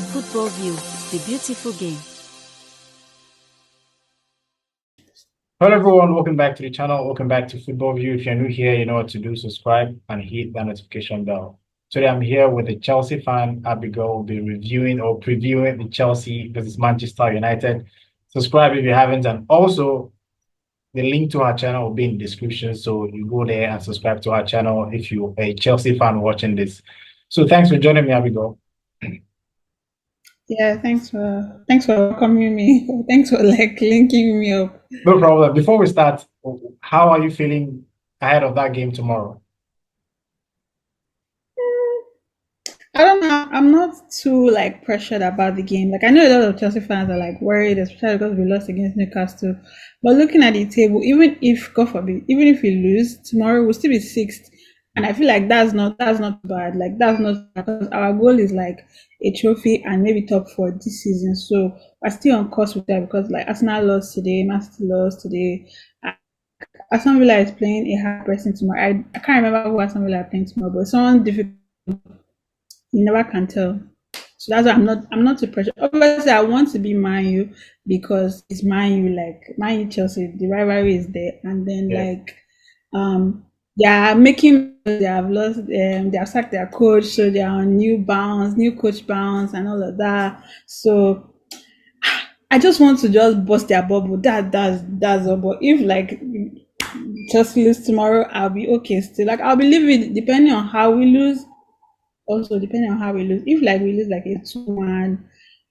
Football View, the beautiful game. Hello everyone, welcome back to the channel. Welcome back to Football View. If you're new here, you know what to do. Subscribe and hit that notification bell. Today I'm here with a Chelsea fan. Abigail will be reviewing or previewing the Chelsea versus Manchester United. Subscribe if you haven't, and also the link to our channel will be in the description. So you go there and subscribe to our channel if you're a Chelsea fan watching this. So thanks for joining me, Abigail. Yeah, thanks for welcoming me. Thanks for linking me up. No problem. Before we start, how are you feeling ahead of that game tomorrow? I don't know. I'm not too pressured about the game. I know a lot of Chelsea fans are worried, especially because we lost against Newcastle. But looking at the table, even if God forbid, even if we lose tomorrow, we'll still be sixth. And I feel like that's not bad. That's not because our goal is a trophy and maybe top four this season. So we're still on course with that because Arsenal lost today, Man City lost today. Aston Villa is playing a hard person tomorrow. I can't remember who Aston Villa are playing tomorrow, but someone difficult. You never can tell. So that's why I'm not too pressured. Obviously, I want to be Man U because it's Man U, Man U Chelsea. The rivalry is there, and then they are making. They have lost. They have sacked their coach, so they are on new coach bounce, and all of that. So I just want to just bust their bubble. That's all. But if Chelsea lose tomorrow, I'll be okay still. I'll be living depending on how we lose. Also, depending on how we lose, if we lose a 2-1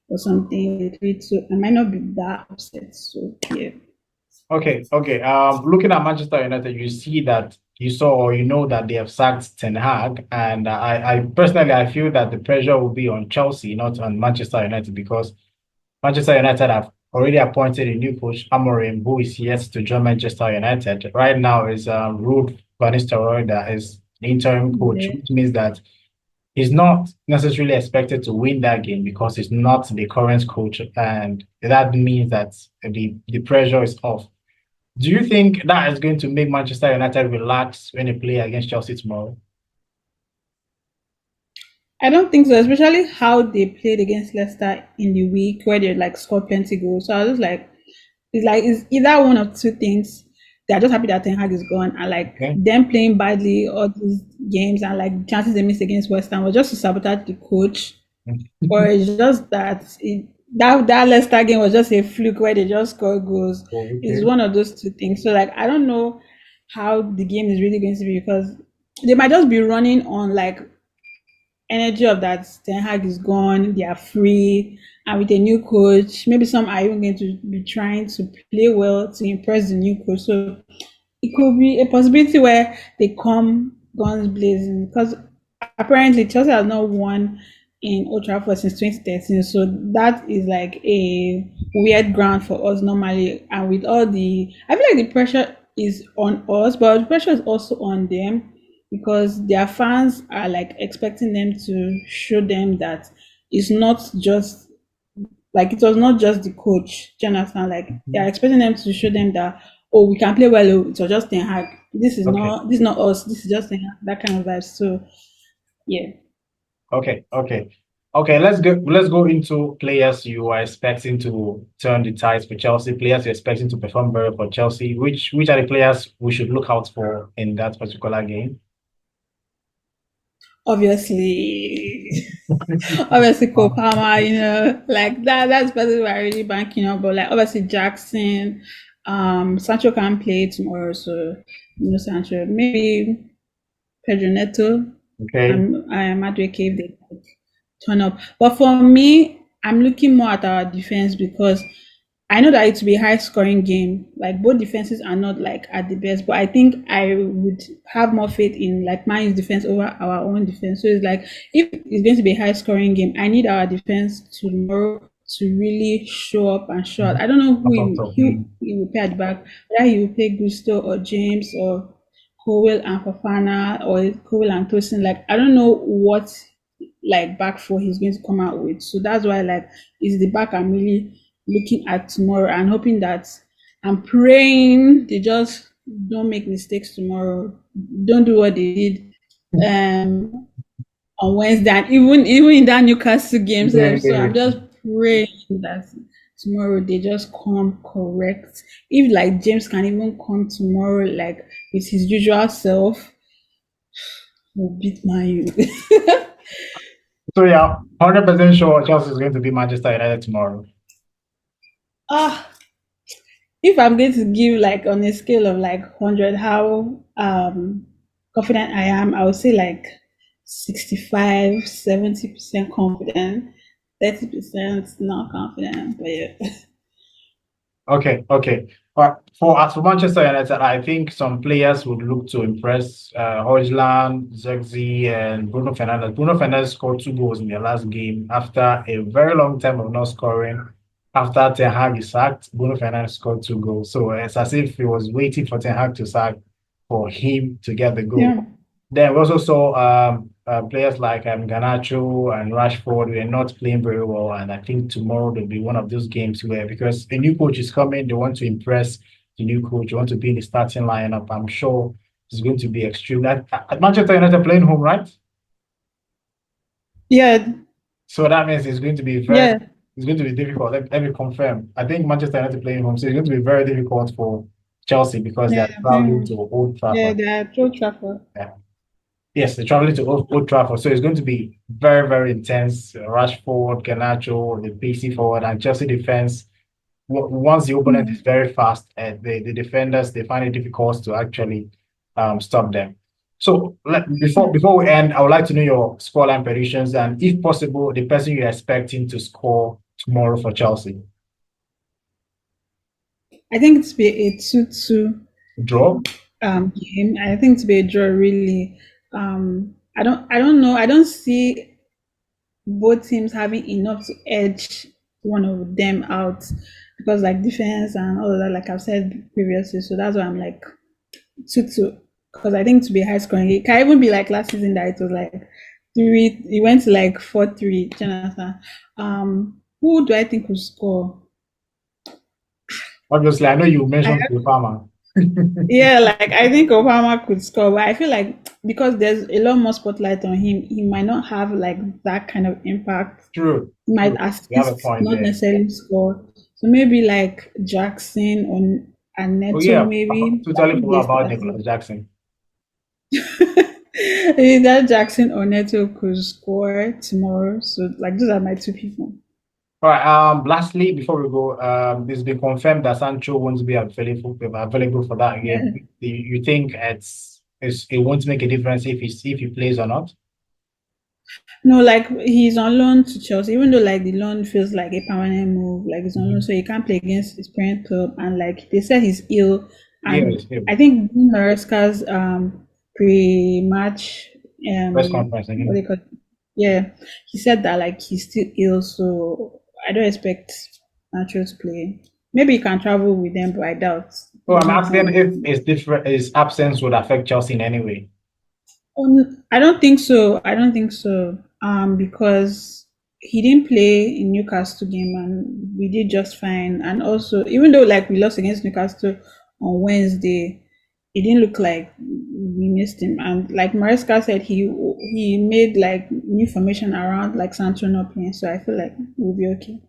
or something, a 3-2, I might not be that upset. So yeah. Okay. Looking at Manchester United, you saw or you know that they have sacked Ten Hag, and I personally I feel that the pressure will be on Chelsea, not on Manchester United, because Manchester United have already appointed a new coach, Amorim, who is yet to join Manchester United. Right now is Ruud van Nistelrooy that is the interim coach, which means that he's not necessarily expected to win that game because he's not the current coach, and that means that the pressure is off. Do you think that is going to make Manchester United relax when they play against Chelsea tomorrow? I don't think so, especially how they played against Leicester in the week where they scored plenty goals. So I was it's either one of two things. They're just happy that Ten Hag is gone, and them playing badly all these games and chances they missed against West Ham was just to sabotage the coach, or it's just that that Leicester game was just a fluke where they just scored goals. Okay. It's one of those two things. So I don't know how the game is really going to be because they might just be running on energy of that Ten Hag is gone, they are free, and with a new coach, maybe some are even going to be trying to play well to impress the new coach. So it could be a possibility where they come guns blazing because apparently Chelsea has not won in Old Trafford since 2013. So that is a weird ground for us normally. And with all I feel like the pressure is on us, but the pressure is also on them because their fans are expecting them to show them that it's not just it was not just the coach. Do you understand? They are expecting them to show them that we can play well. It was just Ten Hag. This is not us. This is just Ten Hag, that kind of vibe. So yeah. Okay. Let's go into players you are expecting to turn the tides for Chelsea. Players you're expecting to perform very for Chelsea. Which are the players we should look out for in that particular game? Obviously Cole Palmer, that's basically what I really banking on. But obviously Jackson, Sancho can play tomorrow, so Sancho, maybe Pedro Neto. Okay. I am Madueke if they turn up. But for me, I'm looking more at our defense because I know that it will be a high scoring game. Both defenses are not at the best, but I think I would have more faith in Man U's defense over our own defense. So it's if it's going to be a high scoring game, I need our defense tomorrow to really show up and show out. I don't know who he will play at the back, whether he will play Gusto or James or Cowell and Fofana or Cowell and Tosin. I don't know what back four he's going to come out with. So that's why is the back I'm really looking at tomorrow and hoping that I'm praying they just don't make mistakes tomorrow. Don't do what they did on Wednesday, and even in that Newcastle game. So I'm Yeah. just praying that tomorrow they just come correct. If like James can even come tomorrow, like with his usual self, we'll beat Man U. So yeah, 100% sure Chelsea is going to be Manchester United tomorrow. Ah, if I'm going to give like on a scale of like 100 how confident I am, I would say like 65, 70% confident, 30% not confident. But yeah. Okay, okay. But for Manchester United, I think some players would look to impress Højlund, Zirkzee, and Bruno Fernandes. Bruno Fernandes scored 2 goals in the last game after a very long time of not scoring. After Ten Hag is sacked, Bruno Fernandes scored 2 goals. So it's as if he was waiting for Ten Hag to sack for him to get the goal. Yeah. Then we also saw players like Garnacho and Rashford were not playing very well, and I think tomorrow will be one of those games where, because a new coach is coming, they want to impress the new coach, they want to be in the starting lineup. I'm sure it's going to be extreme. At Manchester United playing home, right? Yeah. So that means it's going to be Yeah. it's going to be difficult. Let me confirm. I think Manchester United playing home, so it's going to be very difficult for Chelsea because Yeah. they're traveling to Old Yeah. Trafford. They're Old Trafford. Yeah. Yes, they're traveling to Old Trafford, so it's going to be very, very intense. Rashford, Garnacho, the PC forward, and Chelsea defense. Once the opponent is very fast, the defenders they find it difficult to actually stop them. So before we end, I would like to know your scoreline predictions and, if possible, the person you're expecting to score tomorrow for Chelsea. I think it's be a 2-2 Draw. game. I think to be a draw really. I don't know. I don't see both teams having enough to edge one of them out because like defense and all of that, like I've said previously. So that's why I'm like 2-2 because I think to be high scoring, it can even be like last season that it was like 3. It went to like 4-3. Jonathan, who do I think will score? Obviously, I know you mentioned Palmer. Yeah, like I think Obama could score, but I feel like because there's a lot more spotlight on him, he might not have like that kind of impact. True. He might You have a assist, point not there. necessarily score. So maybe like Jackson or Neto, Oh yeah, maybe. totally forgot about Nicholas Jackson. Either Jackson or Neto could score tomorrow. So like those are my 2 people. All right. Lastly, before we go, it's been confirmed that Sancho won't be available for that game. You think it won't make a difference if he plays or not? No, like he's on loan to Chelsea, even though like the loan feels like a permanent move, like he's on loan, so he can't play against his parent club. And like they said, he's ill. And Yeah. I think Maresca's pre-match Press conference what again. they call it? Yeah, he said that like he's still ill, so I don't expect Nacho to play. Maybe he can travel with them, but I doubt. So I'm asking if his absence would affect Chelsea in any way. I don't think so. Because he didn't play in Newcastle game and we did just fine. And also, even though like we lost against Newcastle on Wednesday, it didn't look like we missed him. And like Maresca said, he made like new formation around like Sancho not playing. So I feel like we'll be okay.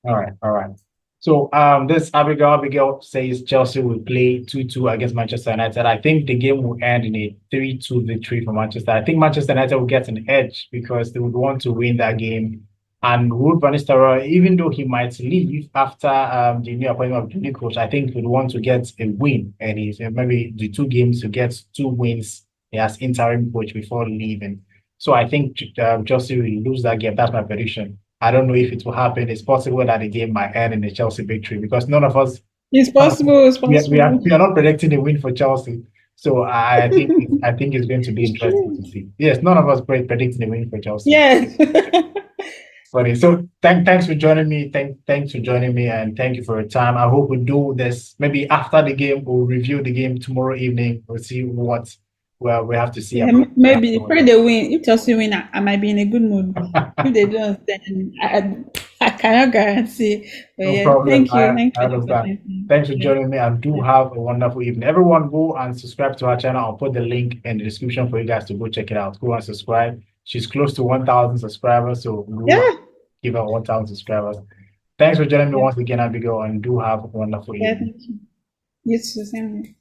All right. So this Abigail says Chelsea will play 2-2 against Manchester United. I think the game will end in a 3-2 victory for Manchester. I think Manchester United will get an edge because they would want to win that game. And Ruud van Nistelrooy, even though he might leave after the new appointment of the new coach, I think he would want to get a win. And he's maybe the 2 games to get 2 wins as interim coach before leaving. So I think Chelsea will lose that game. That's my prediction. I don't know if it will happen. It's possible that the game might end in a Chelsea victory because none of us. It's possible. It's possible. We are not predicting a win for Chelsea. So I think it's going to be interesting to see. Yes, none of us predicting a win for Chelsea. Yes. Funny. So thanks for joining me. Thanks for joining me, and thank you for your time. I hope we do this maybe after the game. We'll review the game tomorrow evening. We'll see what we have to see. Yeah, maybe pray they win. If Chelsea win, I might be in a good mood. If they don't, then I cannot guarantee. But No problem. thank you. I understand. Thanks for joining me, and do have a wonderful evening. Everyone, go and subscribe to our channel. I'll put the link in the description for you guys to go check it out. Go and subscribe. She's close to 1,000 subscribers, so we'll Yeah. give her 1,000 subscribers. Thanks for joining me Yeah. once again, Abigail, and do have a wonderful Yeah, evening. thank you. You too, same here.